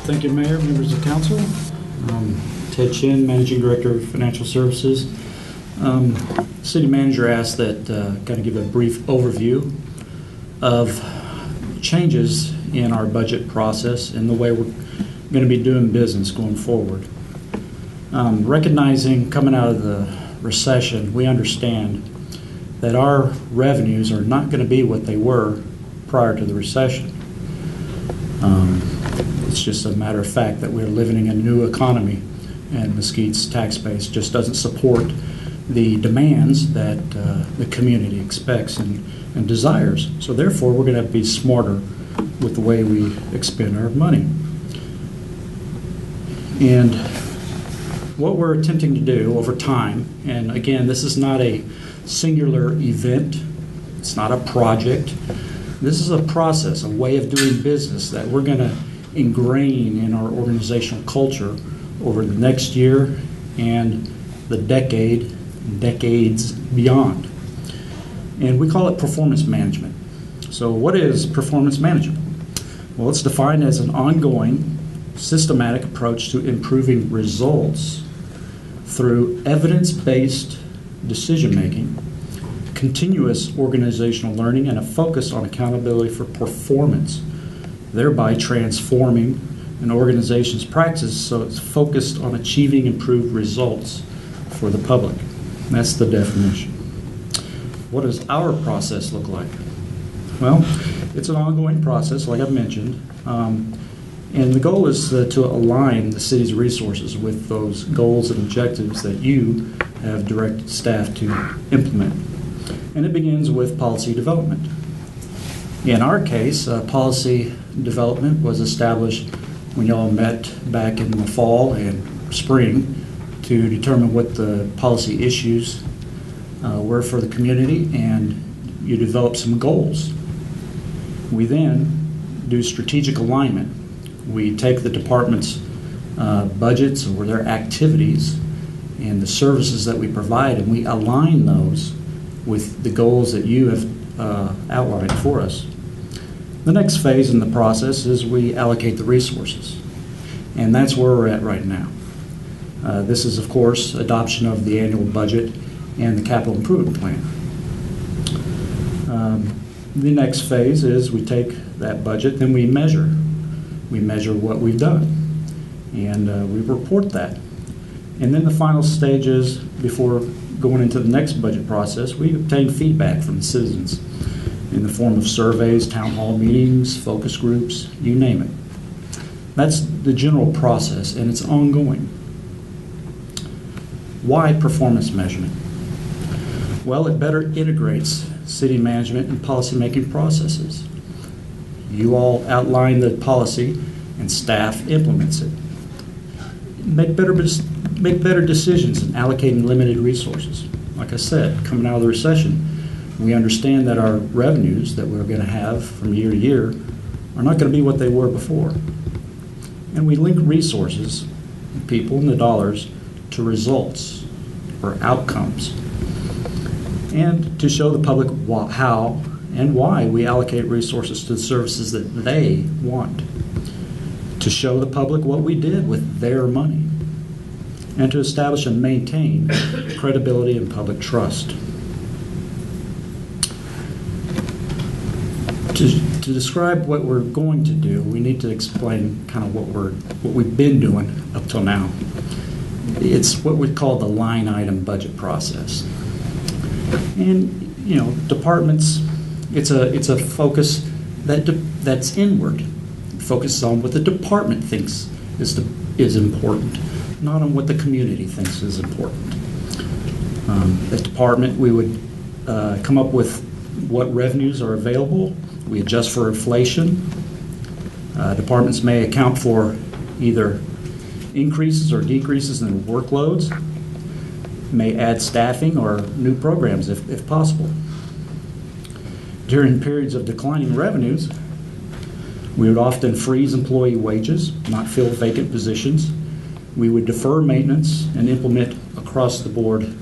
Thank you, Mayor, members of council. Ted Chin, Managing Director of Financial Services. City Manager asked that kind of give a brief overview of changes in our budget process and the way we're going to be doing business going forward. Recognizing coming out of the recession, we understand that our revenues are not going to be what they were prior to the recession. It's just a matter of fact that we're living in a new economy, and Mesquite's tax base just doesn't support the demands that the community expects and desires. So therefore, we're going to have to be smarter with the way we expend our money. And what we're attempting to do over time, and again, this is not a singular event, it's not a project, this is a process, a way of doing business that we're going to ingrain in our organizational culture over the next year and the decades beyond. And we call it performance management. So what is performance management? Well, it's defined as an ongoing, systematic approach to improving results through evidence-based decision-making, continuous organizational learning, and a focus on accountability for performance, thereby transforming an organization's practice so it's focused on achieving improved results for the public. That's the definition. What does our process look like? Well, it's an ongoing process, like I've mentioned, and the goal is to align the city's resources with those goals and objectives that you have directed staff to implement. And it begins with policy development. In our case, policy development was established when y'all met back in the fall and spring to determine what the policy issues were for the community, and you develop some goals. We then do strategic alignment. We take the department's budgets or their activities and the services that we provide, and we align those with the goals that you have outlined for us. The next phase in the process is we allocate the resources, and that's where we're at right now. This is, of course, adoption of the annual budget and the capital improvement plan. The next phase is we take that budget, then we measure. We measure what we've done, and we report that. And then the final stage is, before going into the next budget process, we obtain feedback from the citizens in the form of surveys, town hall meetings, focus groups, you name it. That's the general process, and it's ongoing. Why performance measurement? Well, it better integrates city management and policymaking processes. You all outline the policy, and staff implements it. Make better decisions in allocating limited resources. Like I said, coming out of the recession, we understand that our revenues that we're going to have from year to year are not going to be what they were before. And we link resources, the people and the dollars, to results or outcomes. And to show the public how and why we allocate resources to the services that they want. To show the public what we did with their money. And to establish and maintain credibility and public trust. To describe what we're going to do, we need to explain kind of what we've been doing up till now. It's what we call the line item budget process. And departments, it's a focus that's inward. It focuses on what the department thinks is important, not on what the community thinks is important. At department, we would come up with what revenues are available. We adjust for inflation. Departments may account for either increases or decreases in workloads, may add staffing or new programs if possible. During periods of declining revenues, we would often freeze employee wages, not fill vacant positions. We would defer maintenance and implement across-the-board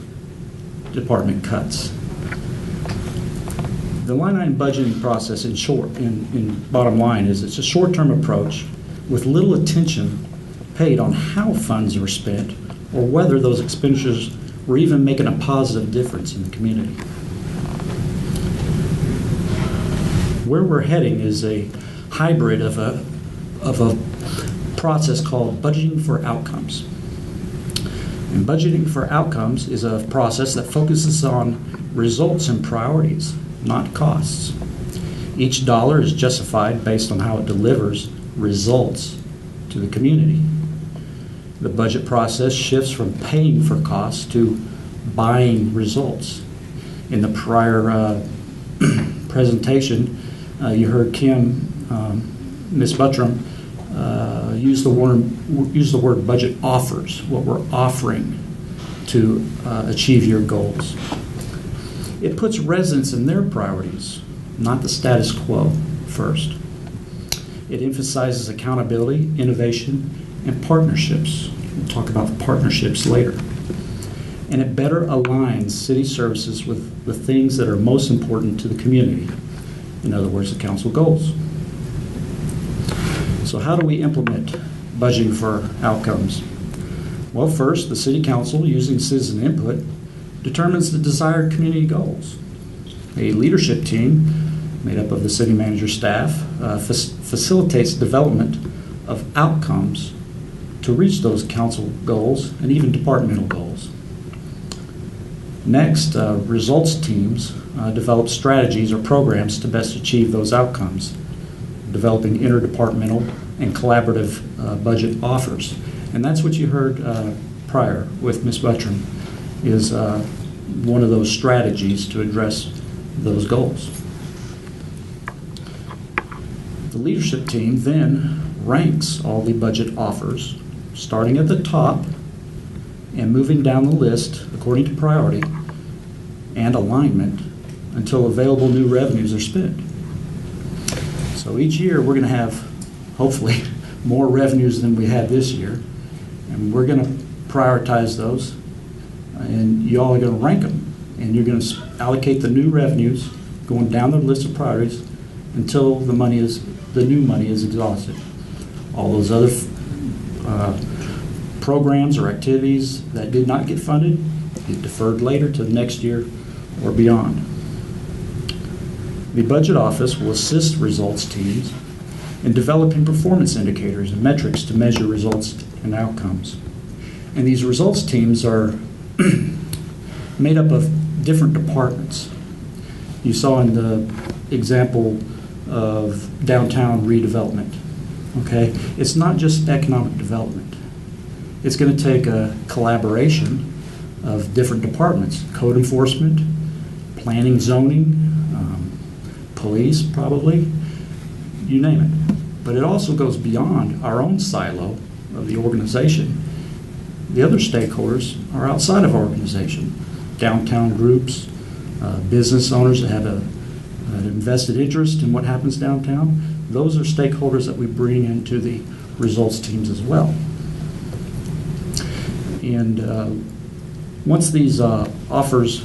department cuts. The line item budgeting process, in short, in bottom line, is it's a short-term approach with little attention paid on how funds are spent or whether those expenditures were even making a positive difference in the community. Where we're heading is a hybrid of a process called budgeting for outcomes. And budgeting for outcomes is a process that focuses on results and priorities, not costs. Each dollar is justified based on how it delivers results to the community. The budget process shifts from paying for costs to buying results. In the prior presentation, you heard Kim, Ms. Buttram, use the word budget offers, what we're offering to achieve your goals. It puts residents in their priorities, not the status quo, first. It emphasizes accountability, innovation, and partnerships. We'll talk about the partnerships later. And it better aligns city services with the things that are most important to the community. In other words, the council goals. So how do we implement budgeting for outcomes? Well, first, the city council, using citizen input, determines the desired community goals. A leadership team made up of the city manager staff facilitates development of outcomes to reach those council goals and even departmental goals. Next, results teams develop strategies or programs to best achieve those outcomes, developing interdepartmental and collaborative budget offers. And that's what you heard prior with Ms. Buttram, is one of those strategies to address those goals. The leadership team then ranks all the budget offers, starting at the top and moving down the list according to priority and alignment until available new revenues are spent. So each year we're going to have, hopefully, more revenues than we had this year, and we're going to prioritize those, and you all are going to rank them, and you're going to allocate the new revenues going down the list of priorities until the new money is exhausted. All those other programs or activities that did not get funded get deferred later to the next year or beyond. The budget office will assist results teams in developing performance indicators and metrics to measure results and outcomes. And these results teams are made up of different departments. You saw in the example of downtown redevelopment. Okay, it's not just economic development. It's going to take a collaboration of different departments: code enforcement, planning, zoning, police, probably, you name it. But it also goes beyond our own silo of the organization. The other stakeholders are outside of our organization: downtown groups, business owners that have an invested interest in what happens downtown. Those are stakeholders that we bring into the results teams as well. And once these offers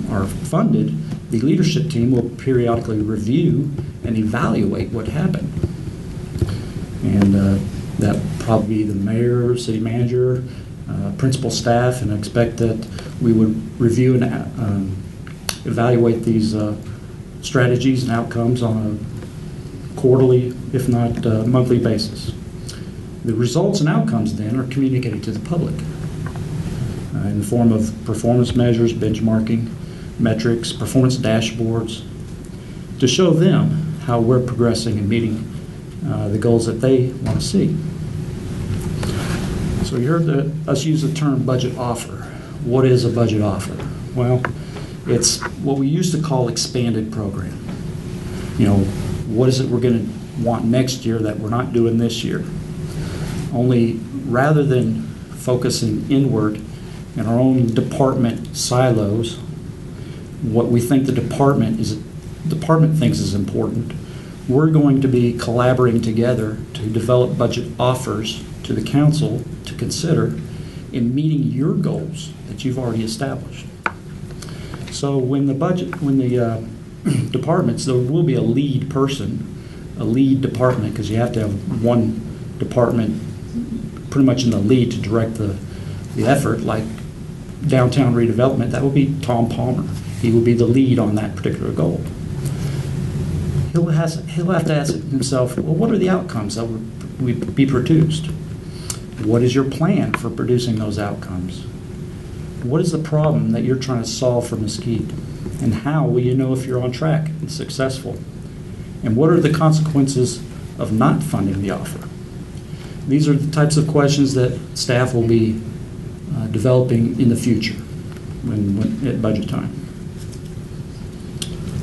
are funded, the leadership team will periodically review and evaluate what happened. And that probably be the mayor, city manager, principal staff, and I expect that we would review and evaluate these strategies and outcomes on a quarterly, if not monthly basis. The results and outcomes then are communicated to the public in the form of performance measures, benchmarking, metrics, performance dashboards, to show them how we're progressing and meeting the goals that they want to see. So you heard us use the term budget offer. What is a budget offer? Well, it's what we used to call expanded program. You know, what is it we're going to want next year that we're not doing this year? Only rather than focusing inward in our own department silos, what we think the department thinks is important, we're going to be collaborating together to develop budget offers to the council to consider in meeting your goals that you've already established. So when the departments, there will be a lead person, a lead department, because you have to have one department pretty much in the lead to direct the effort, like downtown redevelopment, that would be Tom Palmer. He would be the lead on that particular goal. He'll have to ask himself, well, what are the outcomes that would be produced? What is your plan for producing those outcomes? What is the problem that you're trying to solve for Mesquite? And how will you know if you're on track and successful? And what are the consequences of not funding the offer? These are the types of questions that staff will be developing in the future when at budget time.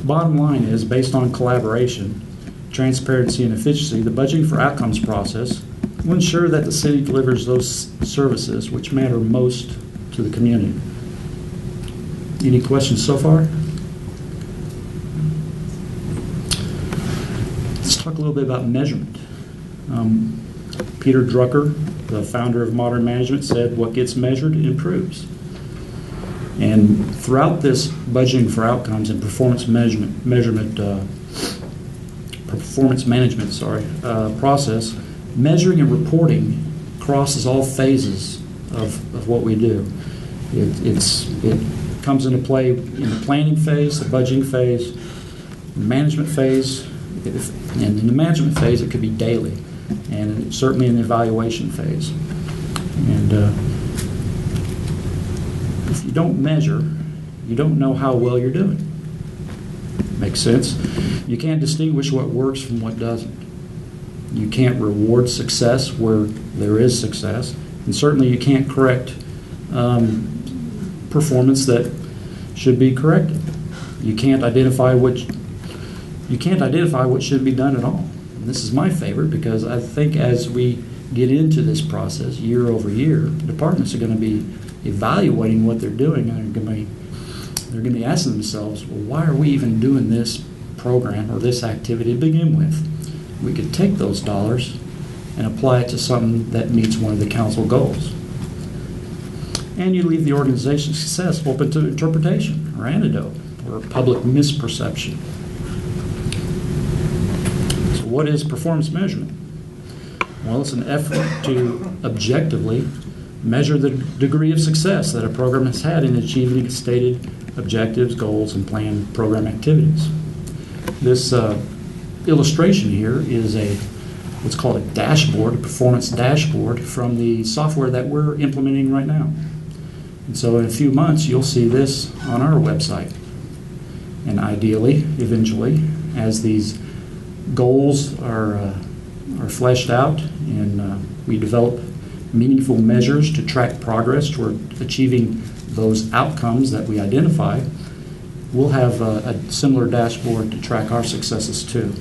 Bottom line is, based on collaboration, transparency, and efficiency, the budgeting for outcomes process will ensure that the city delivers those services which matter most to the community. Any questions so far? Let's talk a little bit about measurement. Peter Drucker, the founder of modern management, said, "What gets measured improves." And throughout this budgeting for outcomes and performance management process, measuring and reporting crosses all phases of what we do. It comes into play in the planning phase, the budgeting phase, the management phase, and in the management phase it could be daily, and certainly in the evaluation phase. And if you don't measure, you don't know how well you're doing. Makes sense? You can't distinguish what works from what doesn't. You can't reward success where there is success, and certainly you can't correct performance that should be corrected. You can't identify what should be done at all. And this is my favorite, because I think as we get into this process year over year, departments are going to be evaluating what they're doing, and they're going to be asking themselves, well, why are we even doing this program or this activity to begin with? We could take those dollars and apply it to something that meets one of the council goals. And you leave the organization's success open to interpretation or antidote or public misperception. So what is performance measurement? Well, it's an effort to objectively measure the degree of success that a program has had in achieving its stated objectives, goals, and planned program activities. This illustration here is what's called a dashboard, a performance dashboard from the software that we're implementing right now. And so in a few months, you'll see this on our website. And ideally, eventually, as these goals are fleshed out and we develop meaningful measures to track progress toward achieving those outcomes that we identify, we'll have a similar dashboard to track our successes too.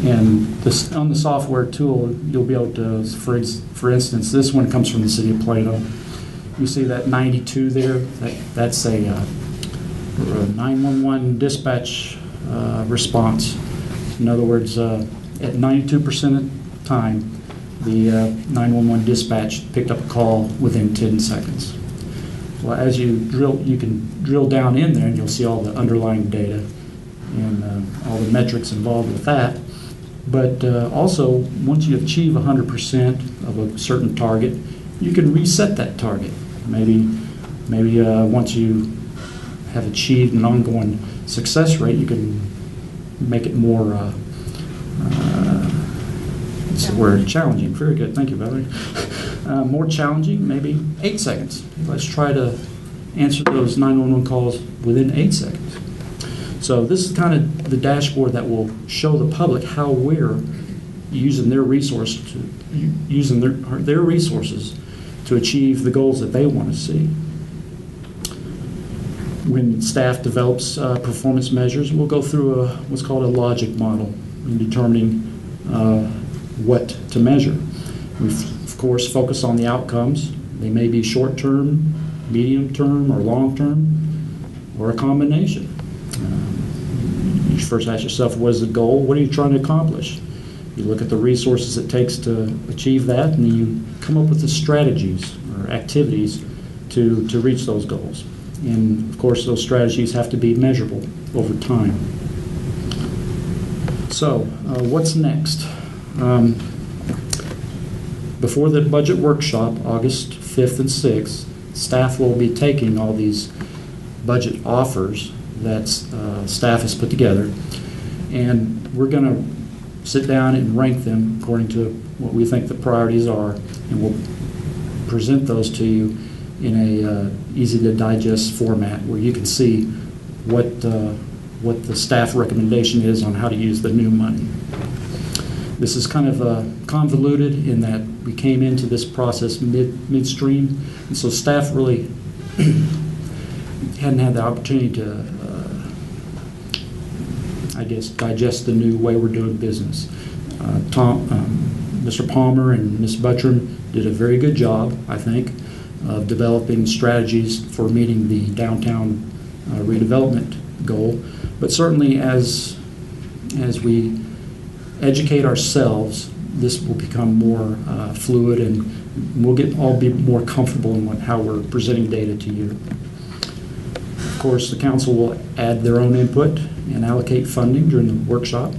And on the software tool, you'll be able to, for instance, this one comes from the city of Plano. You see that 92 there? That's a 911 dispatch response. In other words, at 92% of the time, the 911 dispatch picked up a call within 10 seconds. Well, as you can drill down in there, and you'll see all the underlying data and all the metrics involved with that. But also, once you achieve 100% of a certain target, you can reset that target. Maybe once you have achieved an ongoing success rate, you can make it more. What's the word? Challenging. Very good. Thank you, Valerie. More challenging, maybe 8 seconds. Let's try to answer those 911 calls within 8 seconds. So this is kind of the dashboard that will show the public how we're using their resources to achieve the goals that they want to see. When staff develops performance measures, we'll go through what's called a logic model in determining what to measure. We, of course, focus on the outcomes. They may be short-term, medium-term, or long-term, or a combination. You first ask yourself, what is the goal? What are you trying to accomplish? You look at the resources it takes to achieve that, and then you come up with the strategies or activities to reach those goals. And, of course, those strategies have to be measurable over time. So, what's next? before the budget workshop, August 5th and 6th, staff will be taking all these budget offers that staff has put together, and we're going to sit down and rank them according to what we think the priorities are, and we'll present those to you in a easy to digest format where you can see what the staff recommendation is on how to use the new money. This is kind of convoluted in that we came into this process midstream, and so staff really hadn't had the opportunity to, I guess, digest the new way we're doing business. Mr. Palmer and Ms. Buttram did a very good job, I think, of developing strategies for meeting the downtown redevelopment goal. But certainly as we educate ourselves, this will become more fluid, and we'll all be more comfortable in how we're presenting data to you. Of course, the council will add their own input and allocate funding during the workshop.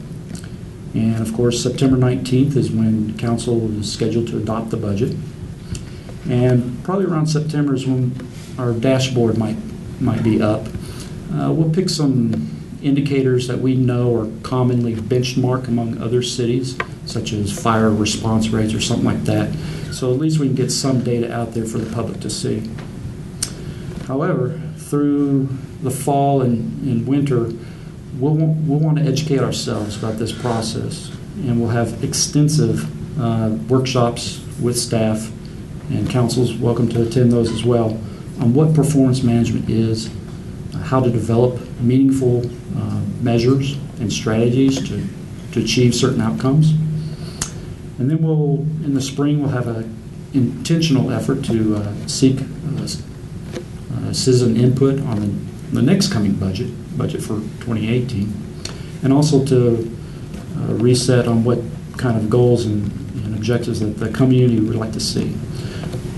And of course, September 19th is when council is scheduled to adopt the budget. And probably around September is when our dashboard might be up. We'll pick some indicators that we know are commonly benchmarked among other cities, such as fire response rates or something like that. So at least we can get some data out there for the public to see. However, through the fall and winter, we'll want to educate ourselves about this process, and we'll have extensive workshops with staff, and council's welcome to attend those as well, on what performance management is, how to develop meaningful measures and strategies to achieve certain outcomes. And then in the spring, we'll have an intentional effort to seek citizen input on the next coming budget for 2018, and also to reset on what kind of goals and objectives that the community would like to see.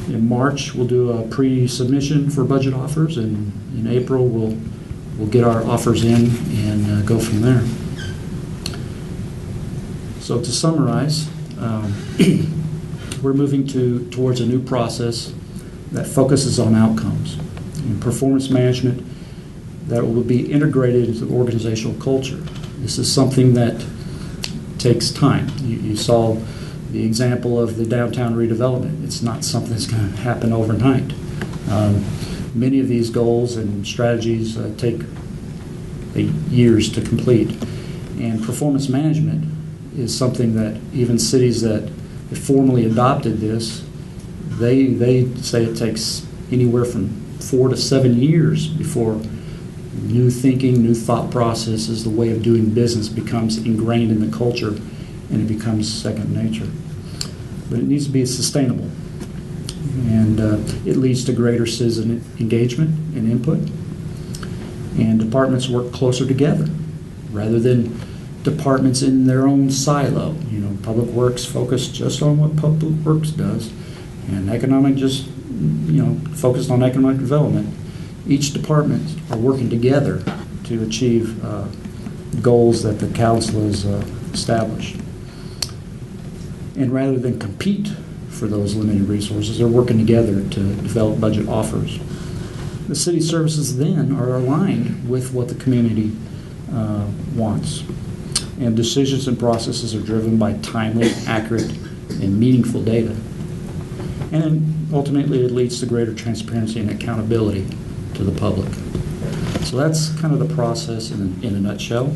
In March, we'll do a pre-submission for budget offers, and in April, we'll get our offers in and go from there. So to summarize, we're moving towards a new process that focuses on outcomes and performance management that will be integrated into the organizational culture. This is something that takes time. You saw the example of the downtown redevelopment. It's not something that's going to happen overnight. Many of these goals and strategies take years to complete. And performance management is something that even cities that have formally adopted this, they say it takes anywhere from 4 to 7 years before new thinking, new thought processes, the way of doing business becomes ingrained in the culture, and it becomes second nature. But it needs to be sustainable, and it leads to greater citizen engagement and input, and departments work closer together rather than departments in their own silo. Public Works focused just on what Public Works does, and economic just focused on economic development. Each department are working together to achieve goals that the council has established. And rather than compete for those limited resources, they're working together to develop budget offers. The city services then are aligned with what the community wants. And decisions and processes are driven by timely, accurate, and meaningful data. And ultimately, it leads to greater transparency and accountability to the public. So that's kind of the process in a nutshell.